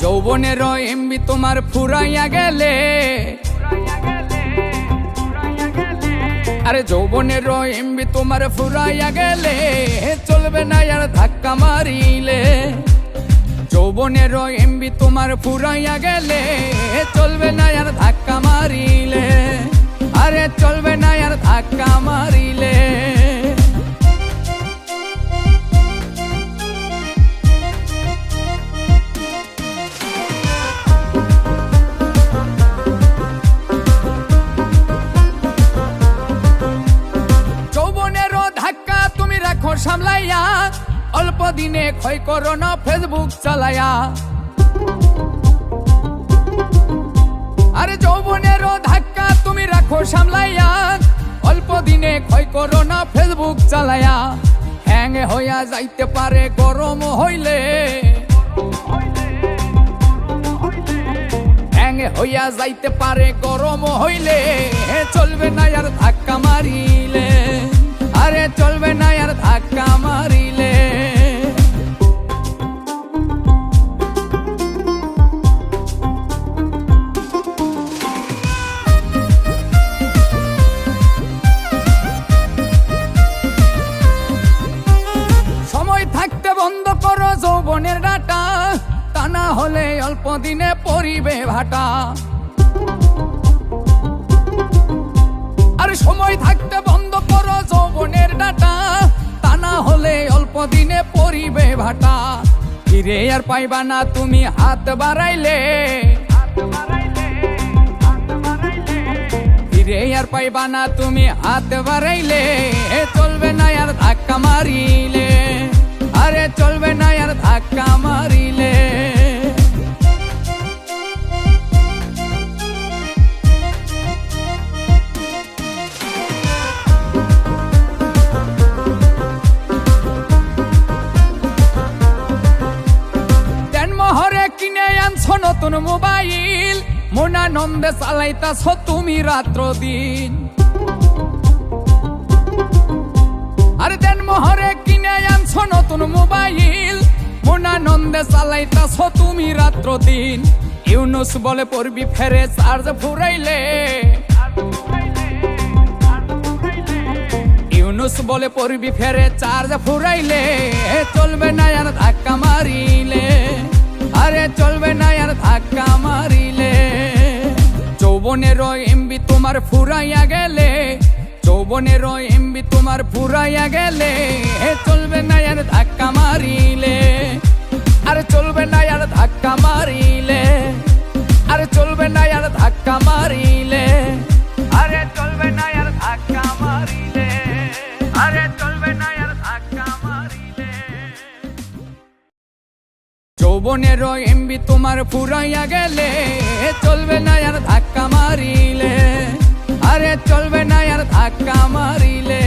যৌবনের এমবি তোমার ফুরাইয়া গেলে, আরে যৌবনের এমবি তোমার ফুরাইয়া গেলে চলবে না আর ধাক্কা মারিলে। যৌবনের এমবি তোমার ফুরাইয়া গেলে চলবে না আর ধাক্কা মারিলে, আরে চলবে না আর ধাক্কা মারিলে। সামলাইয়া অল্প দিনে ক্ষয় করো না ফেসবুক চালাইয়া, আরে যৌবনেরও ধাক্কা তুমি রাখো সামলাইয়া অল্প দিনে ক্ষয় করো না ফেসবুক চালাইয়া। হ্যাং হইয়া যাইতে পারে গরম হইলে, হ্যাং হইয়া যাইতে পারে গরম হইলে চলবে না আর ধাক্কা মারিলে, আরে চলবে না আর ধাক্কা মারিলে। সময় থাকতে বন্ধ করো যৌবনের ডাটা, তা না হলে অল্প দিনে পড়িবে ভাটা। আরে সময় থাকতে বন্ধ করো যৌবনের ডাটা, তা না হলে অল্প দিনে পড়িবে ভাটা। ফিরে আর পাইবা না তুমি হাত বাড়াইলে, ফিরে আর পাইবা না তুমি হাত বাড়াইলে চলবে না আর ধাক্কা মারিলে, আরে চলবে না আর ধাক্কা মারিলে। কিনে আনছো নতুন মোবাইল, মনানন্দে চালাইতাছ তুমি রাত্র দিন। আরে দেন মোহরে কিনে আনছো নতুন মোবাইল, মনানন্দে চালাইতাছ তুমি রাত্র দিন। ইউনুস বলে পড়বি ফেরে চার্জ ফুরাইলে, ইউনুস বলে পড়বি ফেরে চার্জ ফুরাইলে চলবে না আর ধাক্কা মারিলে, আরে চলবে না আর ধাক্কা মারিলে। যৌবনের এমবি তোমার ফুরাইয়া গেলে, যৌবনের এমবি তোমার ফুরাইয়া গেলে চলবে না আর ধাক্কা মারিলে, আরে চলবে না আর ধাক্কা মারিলে, আরে চলবে না আর ধাক্কা মারিলে, আরে চলবে না আর ধাক্কা মারিলে, আরে চলবে না আর ধাক্কা মারিলে। যৌবনের এমবি তোমার ফুরাইয়া গেলে চলবে না আর ধাক্কা মারিলে, আরে চলবে না আর ধাক্কা মারিলে।